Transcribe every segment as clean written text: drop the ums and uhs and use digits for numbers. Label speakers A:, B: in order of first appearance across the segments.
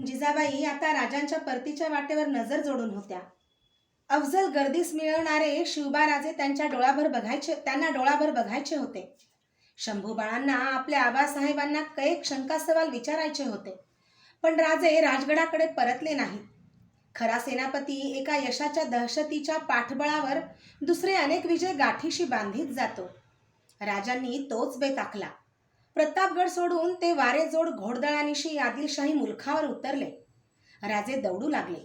A: जिजाबाई आता राजांच्या परतीच्या वाटेवर नजर जोडून होत्या. अफजल गर्दीस मिळवणारे शिवबाराजे त्यांना डोळाभर बघायचे होते. शंभूबाळांना आपल्या आबासाहेबांना कैक शंका सवाल विचारायचे होते, पण राजे राजगडाकडे परतले नाहीत. खरा सेनापती एका यशाच्या दहशतीच्या पाठबळावर दुसरे अनेक विजय गाठीशी बांधीत जातो. राजांनी तोच बेत आखला. प्रतापगड सोडून ते वारेजोड घोडदळानिशी आदिलशाही मुलखावर उतरले. राजे दौडू लागले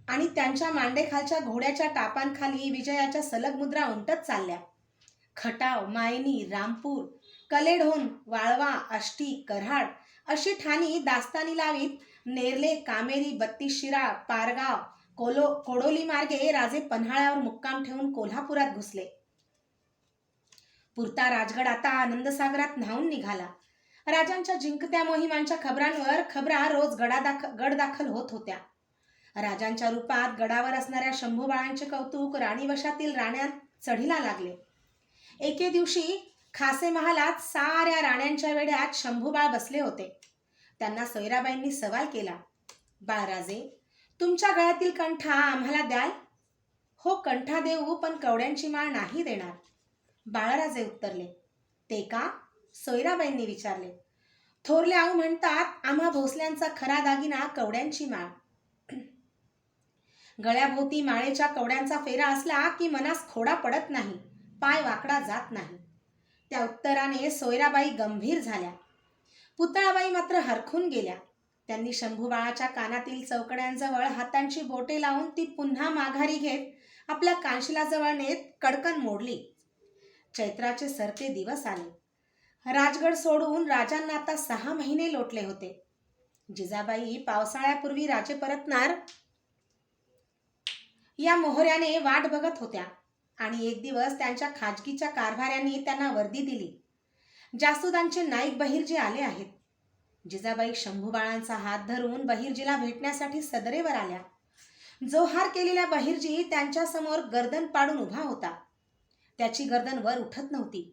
A: आणि त्यांच्या मांडेखालच्या घोड्याच्या टापांखाली विजयाच्या सलग मुद्रा उमटत चालल्या. खटाव, मायनी, रामपूर, कलेढोण, वाळवा, आष्टी, कराड अशी ठाणी दास्तानी लावीत नेरले, कामेरी, बत्तीसशिरा, पारगाव, कोडोली मार्गे राजे पन्हाळ्यावर मुक्काम ठेवून कोल्हापुरात घुसले. पुरता राजगड आता आनंदसागरात न्हावून निघाला. राजांच्या जिंकत्या मोहिमांच्या खबरा रोज गड दाखल होत होत्या. राजांच्या रूपात गडावर असणाऱ्या शंभूबाळांचे कौतुक राणीवशातील राण्या चढीला लागले. एके दिवशी खासे महालात साऱ्या राण्यांच्या वेढ्यात शंभूबाळ बसले होते. त्यांना सोयराबाईंनी सवाल केला, बाळराजे, तुमच्या गळ्यातील कंठा आम्हाला द्याल? हो, कंठा देऊ, पण कवड्यांची माळ नाही देणार. बाळराजे उत्तरले. ते का? सोयराबाईंनी विचारले. थोरले आऊ म्हणतात, आम्हा भोसल्यांचा खरा दागिना कवड्यांची माळ. गळ्याभोवती माळेच्या कवड्यांचा फेरा असला की मनास खोडा पडत नाही, पाय वाकडा जात नाही. त्या उत्तराने सोयराबाई गंभीर झाल्या. पुतळाबाई मात्र हरखून गेल्या. त्यांनी शंभूबाळाच्या कानातील चौकड्यांजवळ हातांची बोटे लावून ती पुन्हा माघारी घेत आपल्या कांशिलाजवळ नेत कडकन मोडली. चैत्राचे सरते दिवस आले. राजगड सोडून राजांना आता 6 महिने लोटले होते. जिजाबाई पावसाळ्यापूर्वी राजे परतणार या मोहऱ्याने वाट बघत होत्या आणि एक दिवस त्यांच्या खाजगीच्या कारभाऱ्यांनी त्यांना वर्दी दिली. जासुदांचे नाईक बहिर्जी आले आहेत. जिजाबाई शंभूबाळांचा हात धरून बहिर्जीला भेटण्यासाठी सदरेवर आल्या. जोहार केलेल्या बहिर्जी त्यांच्यासमोर गर्दन पाडून उभा होता. त्याची गर्दन वर उठत नव्हती.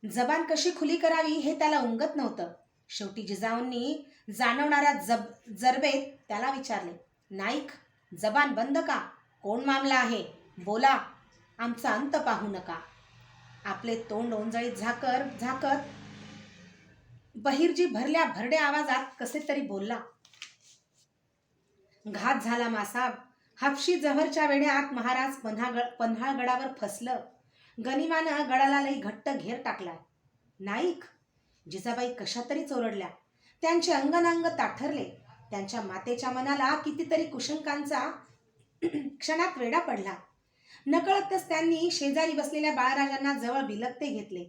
A: जबान कशी खुली करावी हे त्याला उमगत नव्हतं. शेवटी जिजाऊंनी जाणवणाऱ्या जरबेत त्याला विचारले, नाईक, जबान बंद का? कोण मामला आहे? बोला, आमचा अंत पाहू नका. आपले तोंड ओंजळीत झाकत बहिर्जी भरल्या भरड्या आवाजात कसे तरी बोलला. घात झाला मासाब. हापशी जव्हरच्या वेढ्यात महाराज पन्हाळगडावर फसलं. गनिमानं गडाला लई घट्ट घेर टाकलाय. नाईक, जिजाबाई कशा तरी चोरडल्या. त्यांचे अंगनांग ताठरले. त्यांच्या मातेच्या मनाला कितीतरी कुशंकांचा क्षणात वेढा पडला. नकळतच त्यांनी शेजारी बसलेल्या बाळराजांना जवळ बिलगते घेतले.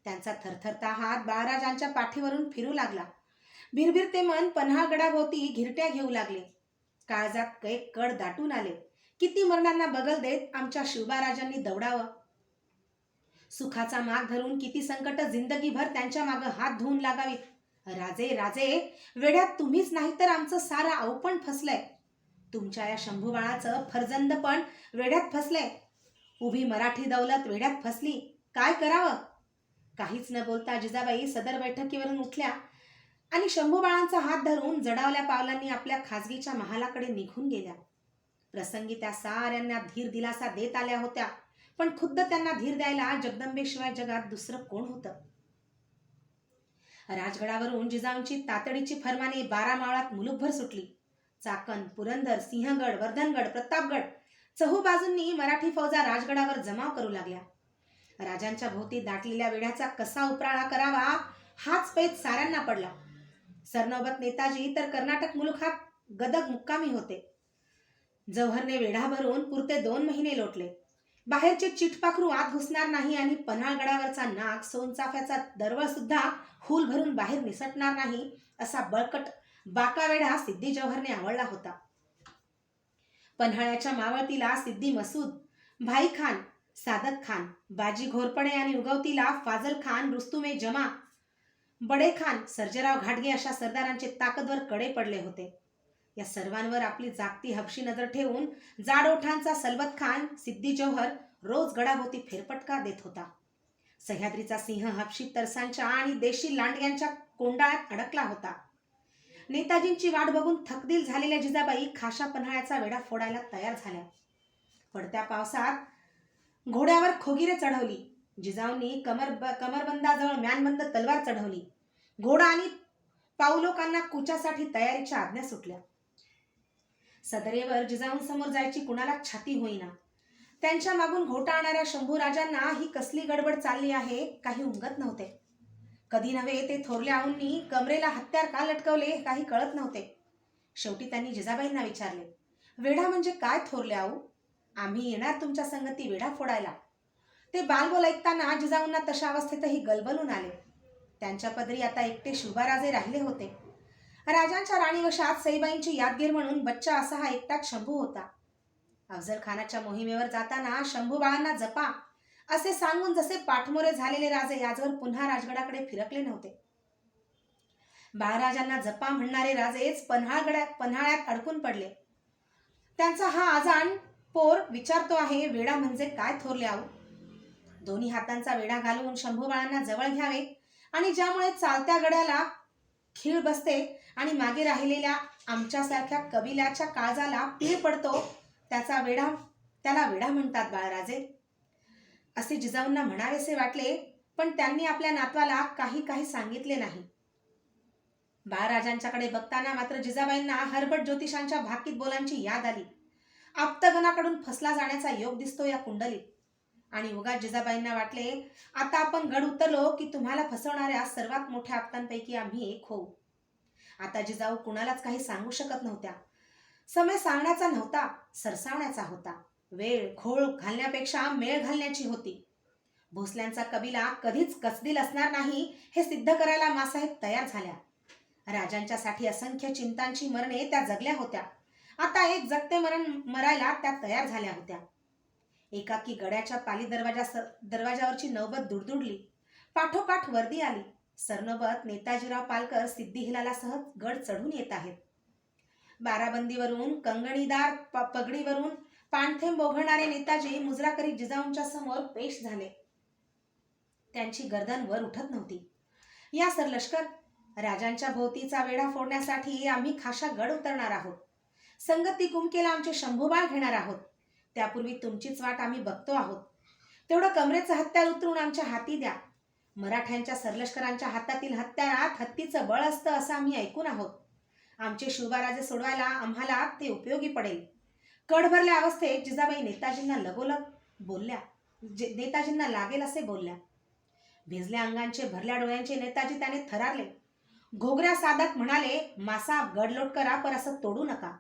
A: त्यांचा थरथरता हात बाळराजांच्या पाठीवरून फिरू लागला. भिरभिरते मन पन्हाळगडाभोवती घिरट्या घेऊ लागले. काळजात कैक कड दाटून आले. किती मरणांना बगल देत आमच्या शिवबाराजांनी दौडावं. सुखाचा माग धरून किती संकट जिंदगीभर त्यांच्या मागं हात धुवून लागावीत. राजे राजे, वेड्यात तुम्हीच नाही तर आमचं सारं आवपण फसलंय. तुमच्या या शंभूबाळाचं फरजंद पण वेड्यात फसलंय. उभी मराठी दौलत वेड्यात फसली. काय करावं? काहीच न बोलता जिजाबाई सदर बैठकीवरून उठल्या आणि शंभूबाळांचा हात धरून जडावल्या पावलांनी आपल्या खाजगीच्या महालाकडे निघून गेल्या. प्रसंगी त्या साऱ्यांना धीर दिलासा देत आल्या होत्या, पण खुद्द त्यांना धीर द्यायला जगदंबेशिवाय जगात दुसरं कोण होतं? राजगडावरून जिजाऊंची तातडीची फरमाने 12 मावळात मुलुकभर सुटली. चाकण, पुरंदर, सिंहगड, वर्धनगड, प्रतापगड चहूबाजूंनी मराठी फौजा राजगडावर जमाव करू लागल्या. राजांच्या भोवती दाटलेल्या वेढ्याचा कसा उपराळा करावा हाच पेच साऱ्यांना पडला. सरनौबत नेताजी तर कर्नाटक मुलुखात गदग मुक्कामी होते. जव्हरने वेढा भरून पुरते 2 महिने लोटले. बाहेरचे चिटपाखरू आत घुसणार नाही आणि पन्हाळगडावरचा नाग सोनचाफ्याचा दरवळ सुद्धा हुल भरून बाहेर निसटणार नाही असा बळकट बाका वेढा सिद्दी जव्हरने आवडला होता. पन्हाळ्याच्या मावळतीला सिद्दी मसूद, भाई खान, सादत खान, बाजी घोरपडे आणि उगवतीला फाजल खान, रुस्तुमे जमा, बडे खान, सर्जेराव घाटगे अशा सरदारांचे ताकदवर कडे पडले होते. या सर्वांवर आपली जागती हबशी नजर ठेवून जाड ओठांचा सलबत खान सिद्दी जौहर रोज गडाभोवती फेरफटका देत होता. सह्याद्रीचा सिंह हबशी तरसांच्या आणि देशी लांडग्यांच्या कोंडाळ्यात अडकला होता. नेताजींची वाट बघून थकदिल झालेल्या जिजाबाई खाशा पन्हाळ्याचा वेढा फोडायला तयार झाल्या. पडत्या पावसात घोड्यावर खोगिरे चढवली. जिजाऊंनी कमरबंदाजवळ म्यानबंद तलवार चढवली. घोडा आणि पाऊलोकांना कूचासाठी तयारीच्या आज्ञा सुटल्या. सदरेवर जिजाऊंसमोर जायची कुणाला छाती होईना. त्यांच्या मागून घोटाळणाऱ्या शंभूराजांना ही कसली गडबड चालली आहे काही उमगत नव्हते. कधी नव्हे ते थोरल्या आऊंनी कमरेला हत्यार का लटकवले काही कळत नव्हते. शेवटी त्यांनी जिजाबाईंना विचारले, वेढा म्हणजे काय थोरल्या आऊ? आम्ही येणार तुमच्या संगती वेढा फोडायला. ते बालबोल ऐकताना जिजाऊंना तशा अवस्थेतही गलबलून आले. त्यांच्या पदरी आता एकटे शिवबाराजे राहिले होते. राजांच्या राणीवशात सईबाईंची यादगीर म्हणून बच्चा असा हा एकटाच शंभू होता. अफजल खानाच्या मोहिमेवर जाताना शंभूबाळांना जपा असे सांगून जसे पाठमोरे झालेले राजे आजवर पुन्हा राजगडाकडे फिरकले नव्हते. बाळराजांना जपा म्हणणारे राजेच पन्हाळ्यात अडकून पडले. त्यांचा हा आजाण पोर विचारतो आहे, वेढा म्हणजे काय थोरले आऊ? दोन्ही हातांचा वेढा घालून शंभूबाळांना जवळ घ्यावे आणि ज्यामुळे चालत्या गड्याला खीळ बसते आणि मागे राहिलेल्या आमच्यासारख्या कबिल्याच्या काळजाला पीळ पडतो त्याला वेढा म्हणतात बाळराजे, असे जिजाऊंना म्हणावेसे वाटले. पण त्यांनी आपल्या नातवाला काही सांगितले नाही. बाळराजांच्याकडे बघताना मात्र जिजाबाईंना हरबट ज्योतिषांच्या भाकीत बोलांची याद आली. आप्तगणाकडून फसला जाण्याचा योग दिसतो या कुंडलीत. आणि उगाच जिजाबाईंना वाटले, आता आपण गड उतरलो की तुम्हाला फसवणाऱ्या सर्वात मोठ्या आप्तांपैकी आम्ही एक होऊ. आता जिजाऊ कुणालाच काही सांगू शकत नव्हत्या. समय सांगण्याचा नव्हता, सरसावण्याचा होता. वेळ घोळ घालण्यापेक्षा मेळ घालण्याची होती. भोसल्यांचा कबिला कधीच कसदिल असणार नाही हे सिद्ध करायला मासाहेब तयार झाल्या. राजांच्यासाठी असंख्य चिंतांची मरणे त्या जगल्या होत्या. आता एक जगते मरण मरायला त्या तयार झाल्या होत्या. एकाकी गड्याच्या पाली दरवाजावरची नौबत दुडदुडली. पाठोपाठ वर्दी आली. सरनोबत नेताजीराव पालकर सिद्धी हिलालासह गड चढून येत आहेत. बाराबंदीवरून कंगणीदार पगडीवरून पाणथेंब ओघळणारे नेताजी मुजरा करीत जिजाऊंच्या समोर पेश झाले. त्यांची गर्दन वर उठत नव्हती. या सरलष्कर, राजांच्या भोवतीचा वेढा फोडण्यासाठी आम्ही खाशा गड उतरणार आहोत. संगती कुमकेला आमचे शंभूबाळ घेणार आहोत. त्यापूर्वी तुमचीच वाट आम्ही बघतो आहोत. तेवढं कमरेचं हत्यार उतरून आमच्या हाती द्या. मराठ्यांच्या सरलष्करांच्या हातातील हत्यारात हत्तीचं बळ असतं असं आम्ही ऐकून आहोत. आमचे शिवबाराजे सोडवायला आम्हाला ते उपयोगी पडेल. कड भरल्या अवस्थेत जिजाबाई नेताजींना लगोलग बोलल्या. नेताजींना लागेल असे बोलल्या. भिजल्या अंगांचे भरल्या डोळ्यांचे नेताजी त्याने थरारले. घोगऱ्या सादात म्हणाले, मासा गडलोट करा पर असं तोडू नका.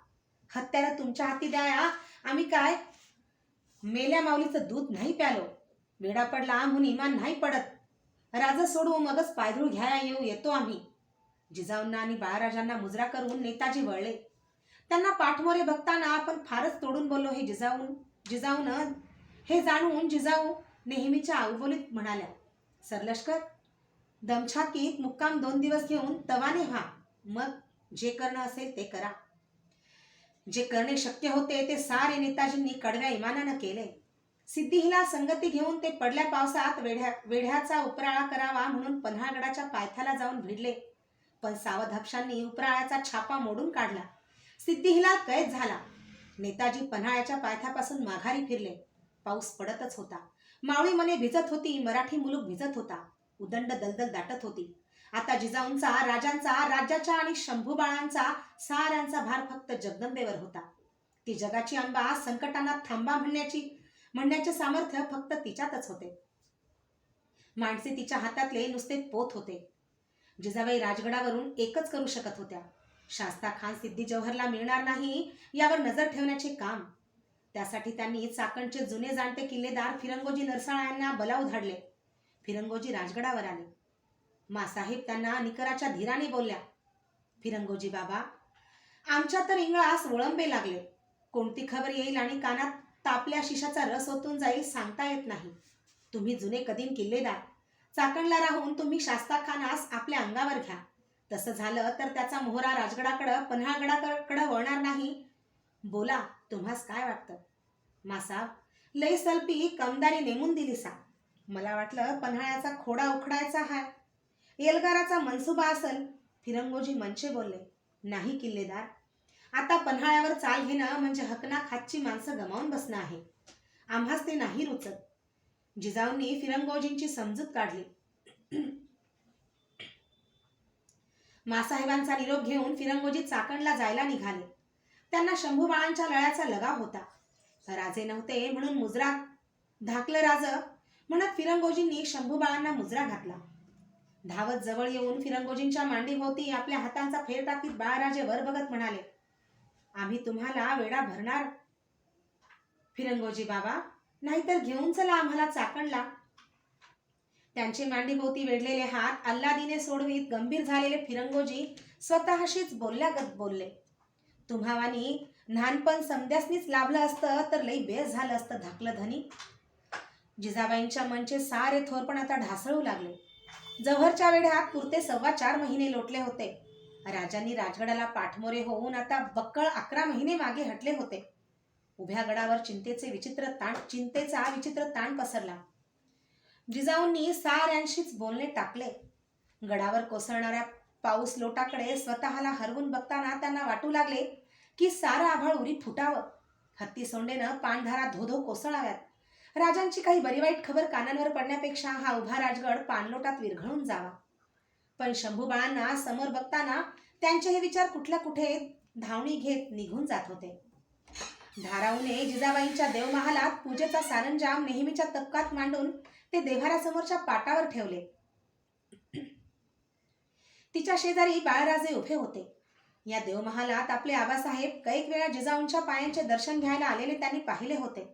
A: हत्यारं तुमच्या हाती द्या. आम्ही काय मेल्या माऊलीचं दूध नाही प्यालो. वेडा पडला म्हणून इमान नाही पडत. राजा सोडू मगच पायधूळ घ्यायला येतो आम्ही. जिजाऊंना आणि बाळराजांना मुजरा करून नेताजी वळले. त्यांना पाठमोरे बघताना आपण फारच तोडून बोललो हे जाणून जिजाऊ नेहमीच्या आऊबोलीत म्हणाल्या, सरलष्कर, दमछाकीत मुक्काम 2 दिवस घेऊन तवाने व्हा. मग जे करणं असेल ते करा. जे करणे शक्य होते ते सारे नेताजींनी कडव्या इमानानं केले. सिद्धी संगती घेऊन ते पडल्या पावसात वेढ्याचा उपराळा करावा म्हणून पन्हाळगडाच्या पायथ्याला जाऊन भिडले. पण सावध हपशांनी उपराळ्याचा छापा मोडून काढला. सिद्धी कैद झाला. नेताजी पन्हाळ्याच्या पायथ्यापासून माघारी फिरले. पाऊस पडतच होता. मावळी मने भिजत होती. मराठी मुलूक भिजत होता. उदंड दलदल दाटत होती. आता जिजाऊंचा, राजांचा, राज्याच्या आणि शंभूबाळांचा साऱ्यांचा भार फक्त जगदंबेवर होता. ती जगाची अंबा संकटांना थांबा म्हणण्याचे सामर्थ्य फक्त तिच्यातच होते. माणसे तिच्या हातातले नुसते पोत होते. जिजाबाई राजगडावरून एकच करू शकत होत्या, शास्ता खान सिद्धी जौहरला मिळणार नाही यावर नजर ठेवण्याचे काम. त्यासाठी त्यांनी चाकणचे जुने जाणते किल्लेदार फिरंगोजी नरसाळा यांना बलाऊ धाडले. फिरंगोजी राजगडावर आले. मासाहेब त्यांना निकराच्या धीराने बोलल्या, फिरंगोजी बाबा, आमच्या तर इंगळास वळंबे लागले. कोणती खबर येईल आणि कानात तापल्या शिशाचा रस ओतून जाईल सांगता येत नाही. तुम्ही जुने कदीम किल्लेदार, चाकणला राहून तुम्ही शास्ता खानास आपल्या अंगावर घ्या. तसं झालं तर त्याचा मोहरा राजगडाकडं पन्हाळगडाकडं वळणार नाही. बोला, तुम्हास काय वाटतं? मासाब, लय सलपी कमदारी नेमून दिली सा. मला वाटलं पन्हाळ्याचा खोडा उखडायचा हाय. एल्गाराचा मनसुबा असल. फिरंगोजी मनचे बोलले. नाही किल्लेदार, आता पन्हाळ्यावर चाल घेणं म्हणजे हकना खातची माणसं गमावून बसणं आहे. आम्हास ते नाही रुचत. जिजाऊंनी फिरंगोजींची समजूत काढली. मासाहेबांचा निरोप घेऊन फिरंगोजी चाकणला जायला निघाले. त्यांना शंभूबाळांच्या लळ्याचा लगाव होता. राजे नव्हते म्हणून मुजरा धाकलं राज म्हणत फिरंगोजींनी शंभूबाळांना मुजरा घातला. धावत जवळ येऊन फिरंगोजींच्या मांडीभोवती आपल्या हातांचा फेर टाकीत बाळराजे वर बघत म्हणाले, आम्ही तुम्हाला वेडा भरणार फिरंगोजी बाबा, नाहीतर घेऊन चला आम्हाला चाकणला. त्यांचे मांडीभोवती वेढलेले हात अल्लादीने सोडवीत गंभीर झालेले फिरंगोजी स्वतःशीच बोलल्यागत बोलले, तुम्हावानी लहानपण समध्यासनीच लाभलं असतं तर लई बेस झालं असतं धाकलं धनी. जिजाबाईंच्या मनचे सारे थोरपण आता ढासळू लागले. जव्हरच्या वेढ्यात पुरते 4.25 महिने लोटले होते. राजांनी राजगडाला पाठमोरे होऊन आता बक्कळ 11 महिने मागे हटले होते. उभ्या गडावर चिंतेचा विचित्र ताण पसरला. जिजाऊंनी साऱ्यांशीच बोलणे टाकले. गडावर कोसळणाऱ्या पाऊस लोटाकडे स्वतःला हरवून बघताना त्यांना वाटू लागले की सारं आभाळ उरी फुटावं, हत्ती सोंडेनं पाणधारा धोधो कोसळाव्यात. राजांची काही बरी वाईट खबर कानांवर पडण्यापेक्षा हा उभा राजगड पाणलोटात विरघळून जावा. पण शंभूबाळांना समोर बघताना त्यांचे हे विचार कुठल्या कुठे धावणी घेत निघून जात होते. धाराऊने जिजाबाईंच्या देवमहालात पूजेचा सारंजाम नेहमीच्या तपकात मांडून ते देव्हाऱ्यासमोरच्या पाटावर ठेवले. तिच्या शेजारी बाळराजे उभे होते. या देवमहालात आपले आबासाहेब कैक वेळा जिजाऊंच्या पायांचे दर्शन घ्यायला आलेले त्यांनी पाहिले होते.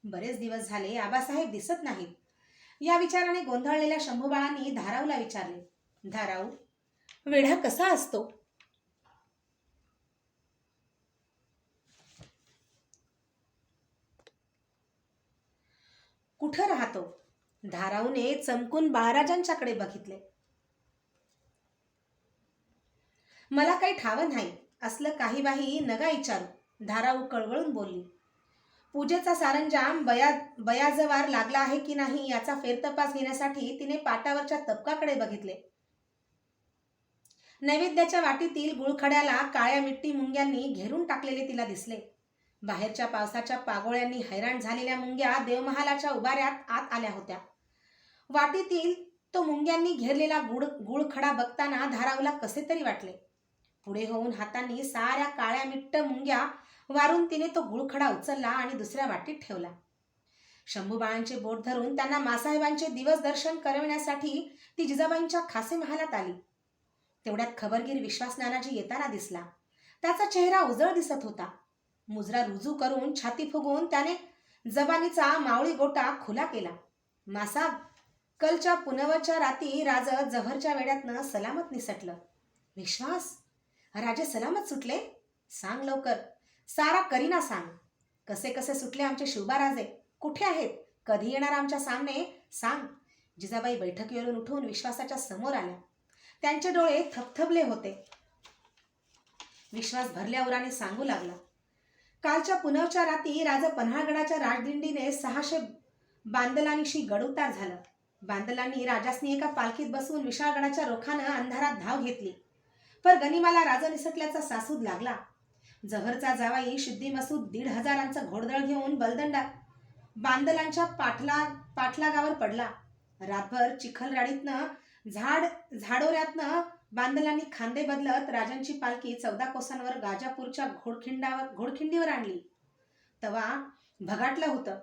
A: बरेच दिवस झाले आबासाहेब दिसत नाहीत. या विचाराने गोंधळलेल्या शंभूबाळांनी धाराऊला विचारले, धाराऊ, वेढा कसा असतो? कुठं राहतो? धाराऊने चमकून बाळराजांच्याकडे बघितले. मला काही ठावं नाही, असलं काही बाही नगा विचारू, धाराऊ कळवळून बोलली. पूजेचा सारंजाम बयाजवार लागला आहे की नाही याचा फेरतपास घेण्यासाठी तिने पाटावरच्या तपकाकडे बघितले. नैवेद्याच्या वाटीतील गुळखड्याला काळ्या मिट्टी मुंग्यांनी घेरून टाकलेले तिला दिसले. बाहेरच्या पावसाच्या पागोळ्यांनी हैराण झालेल्या मुंग्या देवमहालाच्या उभाऱ्यात आत आल्या होत्या. वाटीतील तो मुंग्यांनी घेरलेला गुळखडा बघताना धाराऊला कसे तरी वाटले. पुढे होऊन हातांनी साऱ्या काळ्या मिट्ट मुंग्या वारून तिने तो गुळखडा उचलला आणि दुसऱ्या वाटीत ठेवला. शंभूबाळांचे बोट धरून त्यांना मासाहेबांचे दिवस दर्शन करविण्यासाठी ती जिजाबाईंच्या खासे महालात आली. तेवढ्यात खबरगीर विश्वास नानाजी येताना दिसला. त्याचा चेहरा उजळ दिसत होता. मुजरा रुजू करून छाती फुगवून त्याने जबानीचा मावळी गोटा खुला केला. मासाब, कलच्या पुनवच्या राती राज जव्हरच्या वेड्यातनं सलामत निसटलं. विश्वास, राजे सलामत सुटले? सांग लवकर, सारा करीना सांग. कसे कसे सुटले आमचे शिवबाराजे? कुठे आहेत? कधी येणार आमच्या सामने? सांग. जिजाबाई बैठकीवरून उठून विश्वासाच्या समोर आल्या. त्यांचे डोळे थपथपले होते. विश्वास भरल्या उराने सांगू लागला, कालच्या पुनवच्या राती राजा पन्हाळगडाच्या राजदिंडीने 600 बांदलांनीशी गडउतार झालं. बांदलांनी राजासनी एका पालखीत बसवून विशाळगडाच्या रोखानं अंधारात धाव घेतली. पर गनिमाला राजा निसटल्याचा सासूद लागला. जव्हरचा जावाई शुद्धी मसूद 1,500 घोडदळ घेऊन बलदंडा बांदलांच्या पाठलागावर पडला. रातभर चिखलराडीतनं झाडोऱ्यातनं बांदलांनी खांदे बदलत राजांची पालखी 14 कोसांवर गाजापूरच्या घोडखिंडीवर आणली. तवा भगाटलं होतं.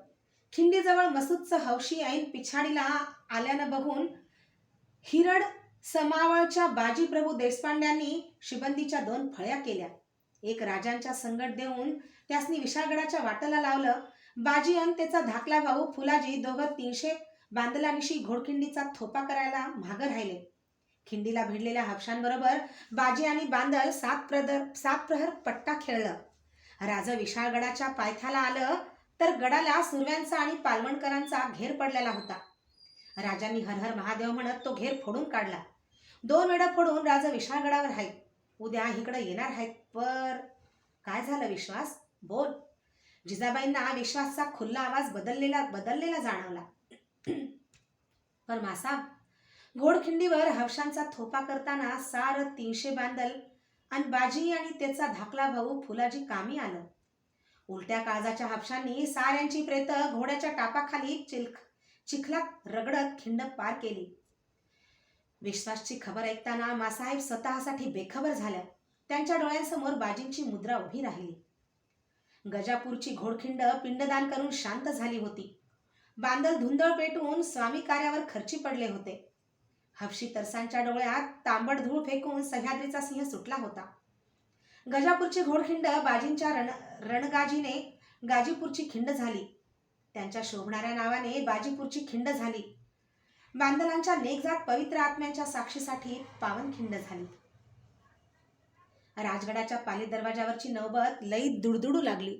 A: खिंडीजवळ मसूदचं हौशी ऐन पिछाडीला आल्यानं बघून हिरड समावळच्या बाजीप्रभू देशपांड्यांनी शिबंदीच्या 2 फळ्या केल्या. एक राजांच्या संगट देऊन त्यासनी विशाळगडाच्या वाटेला लावलं. बाजी अन त्याचा धाकला भाऊ फुलाजी दोघं 300 बांदलांनीशी घोडखिंडीचा थोपा करायला मागं राहिले. खिंडीला भिडलेल्या हापशांबरोबर बाजी आणि बांदल 7 प्रहर पट्टा खेळलं. राजा विशाळगडाच्या पायथ्याला आलं तर गडाला सुरव्यांचा आणि पालवणकरांचा घेर पडलेला होता. राजांनी हर हर महादेव म्हणत तो घेर फोडून काढला. 2 वेळा फोडून राजा विशाळगडावर आहेत. उद्या इकडे येणार आहेत. पर काय झालं विश्वास? बोल. जिजाबाईंना विश्वासचा खुल्ला आवाज बदललेला जाणवला. पर मासाब, घोडखिंडीवर हवशांचा थोपा करताना सारं 300 बांदल आणि बाजी आणि त्याचा धाकला भाऊ फुलाजी कामी आलं. उलट्या काळजाच्या हापशांनी साऱ्यांची प्रेत घोड्याच्या टापाखाली चिखलात रगडत खिंड पार केली. विश्वासची खबर ऐकताना मासाहेब स्वतःसाठी बेखबर झाल्या. त्यांच्या डोळ्यांसमोर बाजींची मुद्रा उभी राहिली. गजापूरची घोडखिंड पिंडदान करून शांत झाली होती. बांदल धुंदळ पेटून स्वामी कार्यावर खर्ची पडले होते. हफशी तरसांच्या डोळ्यात तांबड धूळ फेकून सह्याद्रीचा सिंह सुटला होता. गजापूरची घोडखिंड बाजींच्या रणगाजीने गाजीपूरची खिंड झाली. त्यांच्या शोभणाऱ्या नावाने बाजीपूरची खिंड झाली. बांदलांच्या नेकजात पवित्र आत्म्यांच्या साक्षीसाठी पावनखिंड झाली. राजगडाच्या पाली दरवाजावरची नौबत लईत दुडदुडू लागली.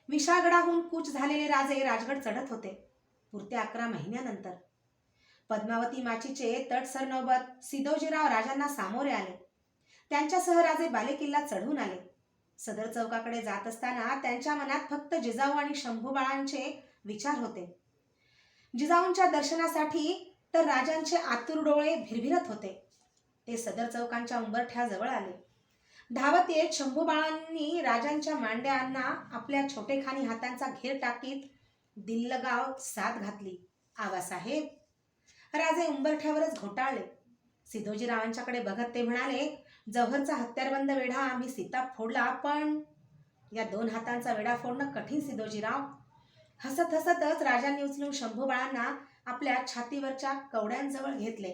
A: विशाळगडाहून कूच झालेले राजे राजगड चढत होते. पुरत्या 11 महिन्यानंतर पद्मावती माचीचे तटसर नौबत सिदोजीराव राजांना सामोरे आले. त्यांच्यासह राजे बालेकिल्ला चढून आले. सदर चौकाकडे जात असताना त्यांच्या मनात फक्त जिजाऊ आणि शंभूबाळांचे विचार होते. जिजाऊंच्या दर्शनासाठी तर राजांचे आतुर डोळे भिरभिरत होते. ते सदर चौकांच्या उंबरठ्याजवळ आले. धावत येत शंभूबाळांनी राजांच्या मांड्यांना आपल्या छोटेखानी हातांचा घेर टाकीत दिल्लगाव साथ घातली. आवासाहेब. राजे उंबरठ्यावरच घोटाळले. सिदोजीरावांच्याकडे बघत ते म्हणाले, जव्हरचा हत्यारबंद वेढा आम्ही सीताप फोडला, पण या 2 हातांचा वेढा फोडणं कठीण सिदोजीराव. हसत हसतच राजांनी उचलून शंभूबाळांना आपल्या छातीवरच्या कवड्यांजवळ घेतले.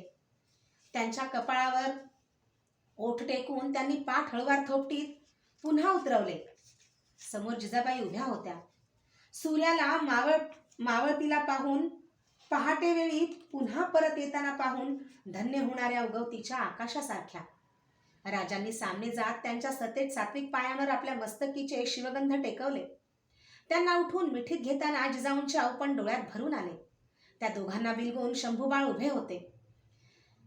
A: त्यांच्या कपाळावर ओठ टेकून त्यांनी पाठ हळवार थोपटीत पुन्हा उतरवले. समोर जिजाबाई उभ्या होत्या. सूर्याला मावळतीला पाहून, पहाटे वेळी पुन्हा परत येताना पाहून धन्य होणाऱ्या उगवतीच्या आकाशासारख्या. राजांनी सामने जात त्यांच्या सतेज सात्विक पायांवर आपल्या मस्तकीचे शिवगंध टेकवले. त्यांना उठून मिठीत घेताना जिजाऊंचे औपण डोळ्यात भरून आले. त्या दोघांना बिलगून शंभूबाळ उभे होते.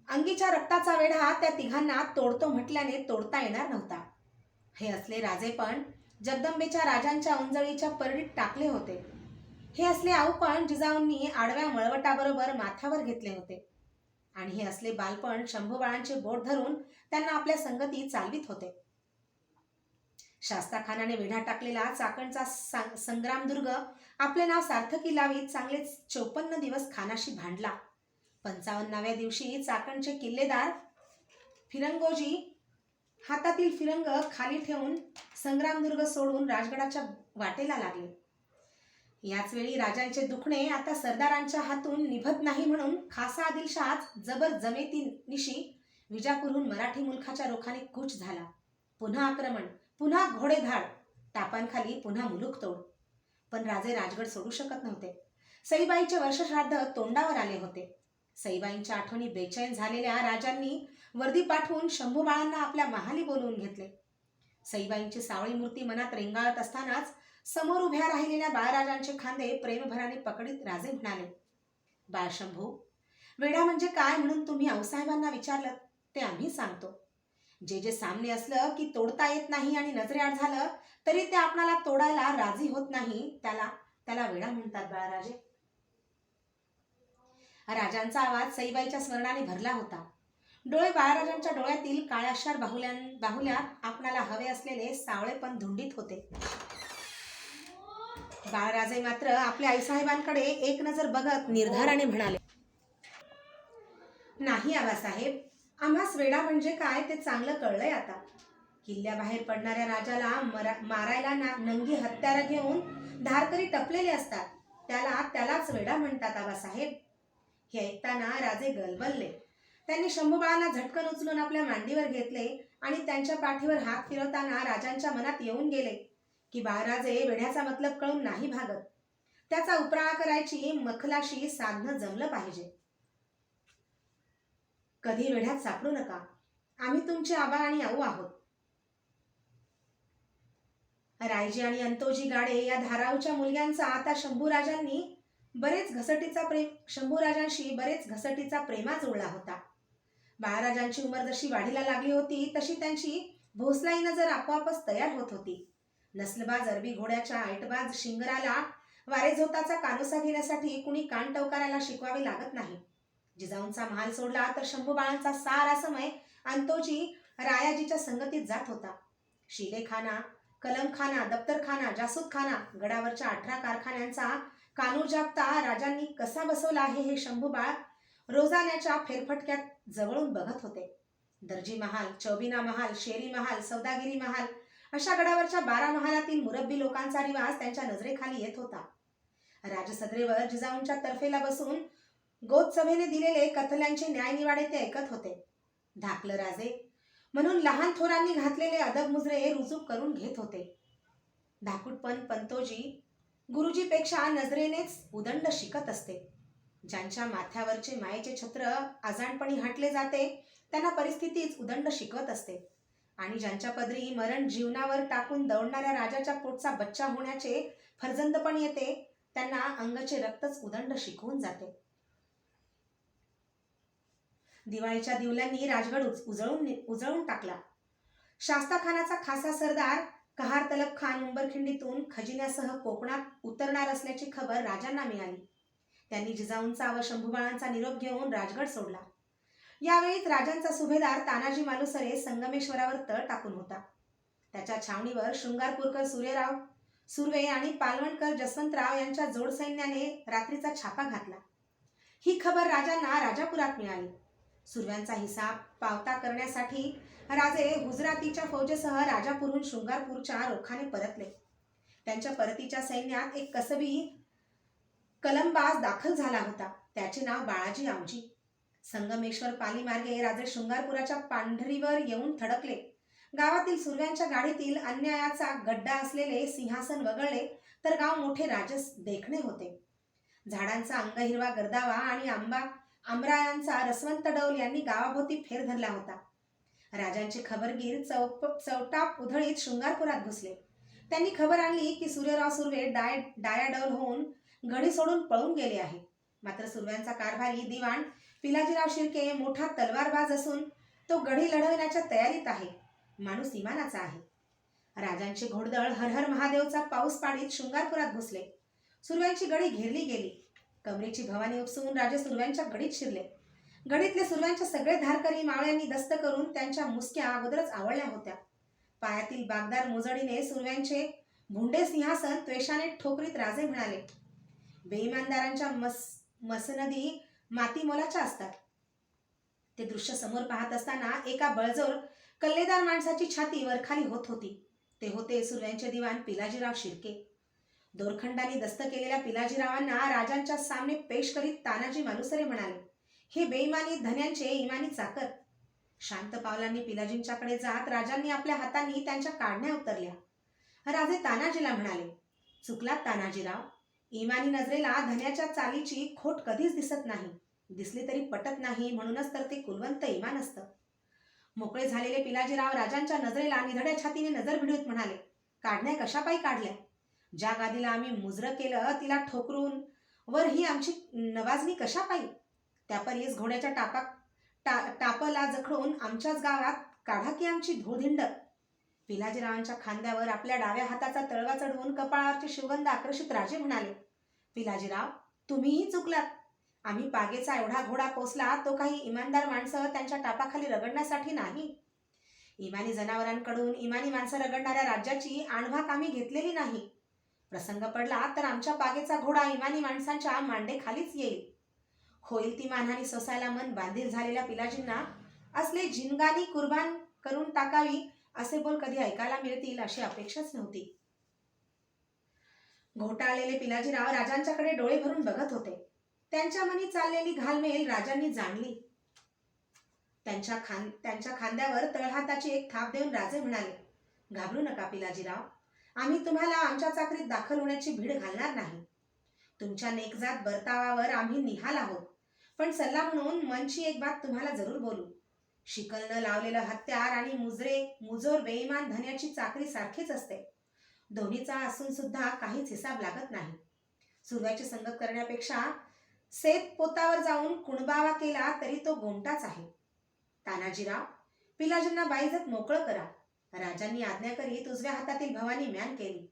A: अंगीच्या रक्ताचा वेढा त्या तिघांना तोडतो म्हटल्याने तोडता येणार नव्हता. हे असले राजेपण जगदंबेच्या राजांच्या उंजळीच्या परडीत टाकले होते. हे असले औपण जिजाऊंनी आडव्या मळवटाबरोबर माथ्यावर घेतले होते. आणि हे असले बालपण शंभूबाळांचे बोट धरून त्यांना आपल्या संगती चालवित होते. शास्ताखानाने वेढा टाकलेला चाकणचा संग्रामदुर्ग आपले नाव सार्थकी लावीत चांगले 54 दिवस खानाशी भांडला. 55व्या दिवशी चाकणचे किल्लेदार फिरंगोजी हातातील फिरंग खाली ठेवून संग्रामदुर्ग सोडून राजगडाच्या वाटेला लागले. याच वेळी राजांचे दुखणे आता सरदारांच्या हातून निभत नाही म्हणून खासा आदिलशाह जबर जमेतीनिशी विजापूरहून मराठी मुलखाच्या रोखाने कूच झाला. पुन्हा आक्रमण, पुन्हा घोडेधाड, टापांखाली पुन्हा मुलूक तोड. पण राजे राजगड सोडू शकत नव्हते. सईबाईचे वर्षश्राद्ध तोंडावर आले होते. सईबाईंच्या आठवणी बेचैन झालेल्या राजांनी वर्दी पाठवून शंभूबाळांना आपल्या महाली बोलवून घेतले. सईबाईंची सावळी मूर्ती मनात रेंगाळत असतानाच समोर उभ्या राहिलेल्या बाळराजांचे खांदे प्रेमभराने पकडीत राजे म्हणाले, बाळशंभू, वेढा म्हणजे काय म्हणून तुम्ही आऊसाहेबांना विचारलं ते आम्ही सांगतो. जे सामने असलं की तोडता येत नाही आणि नजरेआड झालं तरी ते आपणाला तोडायला राजी होत नाही, त्याला वेढा म्हणतात बाळराजे. राजांचा आवाज सईबाईच्या स्मरणाने भरला होता. डोळे बाळराजांच्या डोळ्यातील काळ्याशार बाहुल्यात आपणाला हवे असलेले सावळेपण धुंडीत होते. बाळराजे मात्र आपल्या आईसाहेबांकडे एक नजर बघत निर्धाराने म्हणाले, नाही आबासाहेब, आम्हास वेढा म्हणजे काय ते चांगलं कळलंय आता. किल्ल्याबाहेर पडणाऱ्या राजाला मारायला नंगी हत्यार घेऊन धारकरी टपलेले असतात, त्यालाच वेढा म्हणतात आबासाहेब. हे ऐकताना राजे गलबलले. त्यांनी शंभूबाळांना झटकन उचलून आपल्या मांडीवर घेतले आणि त्यांच्या पाठीवर हात फिरवताना राजांच्या मनात येऊन गेले की बाळराजे वेढ्याचा मतलब कळून नाही भागत. त्याचा उपराळा करायची मखलाशी साधनं जमलं पाहिजे. कधी वेढ्यात सापडू नका. आम्ही तुमचे आबा आणि आऊ आहोत. रायजी आणि अंतोजी गाडे या धाराऊच्या मुलग्यांचा आता शंभूराजांशी बरेच घसटीचा प्रेमा जुळला होता. बाळराजांची उमर जशी वाढीला लागली होती तशी त्यांची भोसलाई नजर आपोआपच तयार होत होती. नसलबाज अरबी घोड्याच्या ऐटबाज शिंगराला वारेझोताचा कानोसा घेण्यासाठी कुणी कान टवकाराला शिकवावे लागत नाही. जिजाऊंचा महाल सोडला तर शंभूबाळांचा सारा समय अंतोजी रायाजीच्या संगतीत जात होता. शिलेखाना, कलमखाना, दप्तरखाना, जासूदखाना, गडावरच्या 18 कारखान्यांचा कानूजाप्ता राजांनी कसा बसवला आहे हे शंभूबाळ रोजान्याच्या फेरफटक्यात जवळून बघत होते. दर्जी महाल, चौबिना महाल, शेरी महाल, सौदागिरी महाल अशा गडावरच्या 12 महालातील मुरब्बी लोकांचा रिवाज त्यांच्या नजरेखाली येत होता. राजसदरेवर जिजाऊंच्या तर्फेला बसून गोदसभेने दिलेले कथल्यांचे न्यायनिवाडे ते ऐकत होते. धाकलं राजे म्हणून लहान थोरांनी घातलेले अदब मुजरे रुजू करून घेत होते. धाकूटपण पंतोजी गुरुजीपेक्षा नजरेनेच उदंड शिकत असते. ज्यांच्या माथ्यावरचे मायेचे छत्र अजाणपणी हटले जाते त्यांना परिस्थितीच उदंड शिकवत असते आणि ज्यांच्या पदरी मरण जीवनावर टाकून दौडणाऱ्या राजाच्या पोटचा बच्चा होण्याचे फर्जंदपण येते त्यांना अंगचे रक्तच उदंड शिकवून जाते. दिवाळीच्या दिवल्यांनी राजगड उजळून टाकला. शास्ताखानाचा खासा सरदार कहार तलब खान उंबरखिंडीतून खजिन्यासह कोकणात उतरणार असल्याची खबर राजांना मिळाली. त्यांनी जिजाऊंचा व शंभूबाळांचा निरोप घेऊन राजगड सोडला. यावेळीच राजांचा सुभेदार तानाजी मालुसरे संगमेश्वरावर तळ टाकून होता. त्याच्या छावणीवर शृंगारपूरकर सूर्यराव सुर्वे आणि पालवणकर जसवंतराव यांच्या जोडसैन्याने रात्रीचा छापा घातला. ही खबर राजांना राजापुरात मिळाली. सुर्व्यांचा हिसाब पावता करण्यासाठी राजे गुजरातीच्या फौजेसह राजापूरहून शृंगारपूरच्या रोखाने परतले. त्यांच्या परतीच्या सैन्यात एक कसबी कलमबाज दाखल झाला होता. त्याचे नाव बाळाजी आवजी. संगमेश्वर पालीमार्गे राजे शृंगारपुराच्या पांढरीवर येऊन थडकले. गावातील सुर्व्यांच्या गाडीतील अन्यायाचा गड्डा असलेले सिंहासन वगळले तर गाव मोठे राजस देखणे होते. झाडांचा अंगहिरवा गर्दावा आणि आंबरायांचा रसवंत डौल यांनी गावाभोवती फेर धरला होता. राजांचे खबरगीर चौटाप उधळीत शृंगारपुरात घुसले. त्यांनी खबर आणली की सूर्यराव सुर्वे डायाडौल होऊन गडी सोडून पळून गेले आहे. मात्र सुर्व्यांचा कारभारी दिवाण पिलाजीराव शिर्के मोठा तलवारबाज असून तो गडी लढवण्याच्या तयारीत आहे. माणूस इमानाचा आहे. राजांचे घोडदळ हर हर महादेवचा पाऊस पाडीत शृंगारपुरात घुसले. सुर्व्यांची गडी घेरली गेली. कमरेची भवानी उपसून राजे सुर्व्यांच्या गडीत शिरले. गडीतले सुर्व्यांच्या सगळे धारकरी मावळ्यांनी दस्त करून त्यांच्या मुसक्या अगोदरच आवळल्या होत्या. पायातील बागदार मोजडीने सुर्व्यांचे भुंडे सिंहासन त्वेषाने ठोकरीत राजे म्हणाले, बेईमानदारांच्या मसनदी माती मोलाच्या असतात. ते दृश्य समोर पाहत असताना एका बळजोर कल्लेदार माणसाची छाती वरखाली होत होती. ते होते सुर्व्यांचे दिवाण पिलाजीराव शिर्के. दोरखंडांनी दस्त केलेल्या पिलाजीरावांना राजांच्या सामने पेश करीत तानाजी मालुसरे म्हणाले, हे बेईमानी धन्यांचे इमानी चाकर. शांत पावलांनी पिलाजींच्याकडे जात राजांनी आपल्या हातांनी त्यांच्या काढण्या उतरल्या. राजे तानाजीला म्हणाले, चुकलात तानाजीराव. इमानी नजरेला धन्याच्या चालीची खोट कधीच दिसत नाही. दिसली तरी पटत नाही, म्हणूनच तर ते कुलवंत इमान असतं. मोकळे झालेले पिलाजीराव राजांच्या नजरेला निधड्या छातीने नजर भिडवीत म्हणाले, काढण्या कशापायी काढल्या? ज्या गादीला आम्ही मुजरं केलं तिला ठोकरून वर ही आमची नवाजणी कशापायी? त्यापरीस घोड्याच्या टापला जखडून आमच्याच गावात काढा की आमची धूळधिंड. पिलाजीरावांच्या खांद्यावर आपल्या डाव्या हाताचा तळवा चढवून कपाळावरचे शिवगंध आकर्षित राजे म्हणाले, पिलाजीराव, तुम्हीही चुकलात. आम्ही पागेचा एवढा घोडा पोसला तो काही इमानदार माणसं त्यांच्या टापाखाली रगडण्यासाठी नाही. इमानी जनावरांकडून इमानी माणसं रगडणाऱ्या राज्याची आणभाक आम्ही घेतलेली नाही. प्रसंग पडला तर आमच्या पागेचा घोडा इमानी माणसांच्या मांडेखालीच येईल. होईल ती मानहानी सोसायला मन बांधील झालेल्या पिलाजींना असले जिनगानी कुर्बान करून टाकावी असे बोल कधी ऐकायला मिळतील अशी अपेक्षाच नव्हती. घोटाळलेले पिलाजीराव राजांच्याकडे डोळे भरून बघत होते. त्यांच्या मनी चाललेली घालमेल राजांनी जाणली. त्यांच्या खांद्यावर तळहाताची एक थाप देऊन राजे म्हणाले, घाबरू नका पिलाजीराव. आम्ही तुम्हाला आमच्या चाकरीत दाखल होण्याची भीड घालणार नाही. तुमच्या नेकजात बर्तावावर आम्ही निहाल आहोत. पण सल्ला म्हणून मनची एक बात तुम्हाला जरूर बोलू. शिकल न लावलेलं हत्यार आणि मुजोर बेईमान धन्याची चाकरी सारखीच असते. दोन्हीचा असून सुद्धा काहीच हिसाब लागत नाही. सुर्व्याची संगत करण्यापेक्षा सेत पोतावर जाऊन कुणबावा केला तरी तो गोमटाच आहे. तानाजीराव, पिलाजींना बाईजत मोकळं करा. राजांनी आज्ञा करीत उजव्या हातातील भवानी म्यान केली.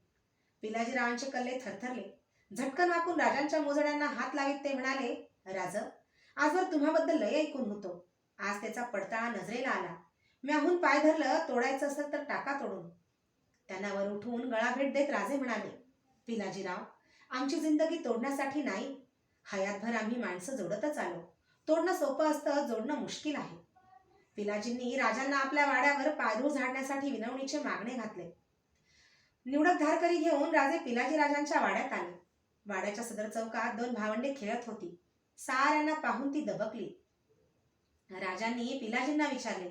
A: पिलाजीरावांचे कल्ले थरथरले. झटकन वाकून राजांच्या मोजड्यांना हात लावीत ते म्हणाले, राज, आजवर तुम्हाबद्दल लय ऐकून होतो. आज त्याचा पडताळा नजरेला आला. म्याहून पाय धरलं, तोडायचं असेल तर टाका तोडून. त्यांना वर उठवून गळा भेट देत राजे म्हणाले, पिलाजीराव, आमची जिंदगी तोडण्यासाठी नाही. हयातभर आम्ही माणसं जोडतच आलो. तोडणं सोपं असतं, जोडणं मुश्किल आहे. पिलाजींनी राजांना आपल्या वाड्यावर पायरूळ झाडण्यासाठी विनवणीचे मागणे घातले. निवडक धारकरी घेऊन राजे पिलाजी राजांच्या वाड्यात आले. वाड्याच्या सदर चौकात दोन भावंडे खेळत होती. साऱ्यांना पाहून ती दबकली. राजांनी पिलाजींना विचारले,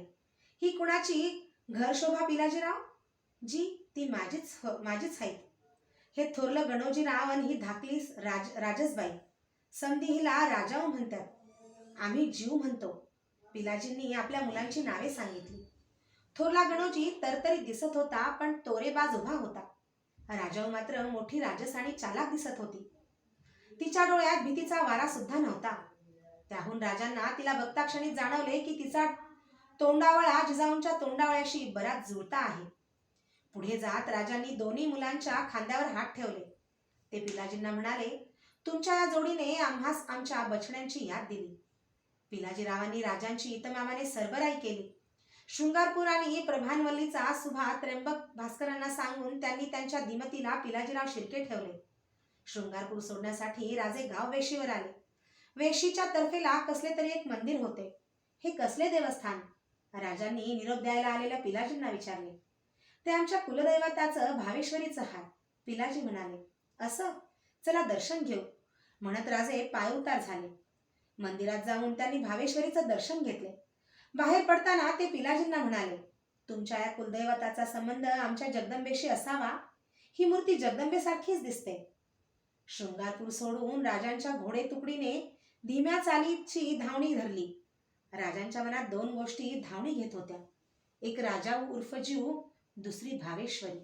A: ही कुणाची घर शोभा पिलाजीराव? जी, ती माझीच आहेत. हे थोरलं गणोजीराव आणि ही धाकली राजसबाई. समधी हिला राजाऊ म्हणतात, आम्ही जीव म्हणतो. पिलाजींनी आपल्या मुलांची नावे सांगितली. थोरला गणोजी तरतरीत दिसत होता, पण तोरेबाज उभा होता. राजाऊ मात्र मोठी राजस आणि चालाक दिसत होती. तिच्या डोळ्यात भीतीचा वारा सुद्धा नव्हता. त्याहून राजांना तिला बघता क्षणी जाणवले की तिचा तोंडावळा जिजाऊंच्या तोंडावळ्याशी बराच जुळता आहे. पुढे जात राजांनी दोन्ही मुलांच्या खांद्यावर हात ठेवले. ते पिलाजींना म्हणाले, तुमच्या या जोडीने आम्हास आमच्या बछड्यांची याद दिली. पिलाजीरावांनी राजांची इतमामाने सरबराई केली. शृंगारपूर आणि प्रभानवल्लीचा सुभा त्र्यंबक भास्करांना सांगून त्यांनी त्यांच्या दिमतीला पिलाजीराव शिर्के ठेवले. शृंगारपूर सोडण्यासाठी राजे गाव वेशीवर आले. वेशीच्या तर्फेला कसले तरी एक मंदिर होते. हे कसले देवस्थान? राजांनी निरोप द्यायला आलेल्या पिलाजींना विचारले. ते आमच्या कुलदैवताचं भावेश्वरीचं आहे, पिलाजी म्हणाले. असं, चला दर्शन घेऊ, म्हणत राजे पायउतार झाले. मंदिरात जाऊन त्यांनी भावेश्वरीचं दर्शन घेतले. बाहेर पडताना ते पिलाजींना म्हणाले, तुमच्या या कुलदैवताचा संबंध आमच्या जगदंबेशी असावा. ही मूर्ती जगदंबेसारखीच दिसते. शृंगारपूर सोडून राजांच्या घोडे तुकडीने धीम्या चालीची धावणी धरली. राजांच्या मनात दोन गोष्टी धावणी घेत होत्या. एक राजा उर्फ जीव, दुसरी भावेश्वरी.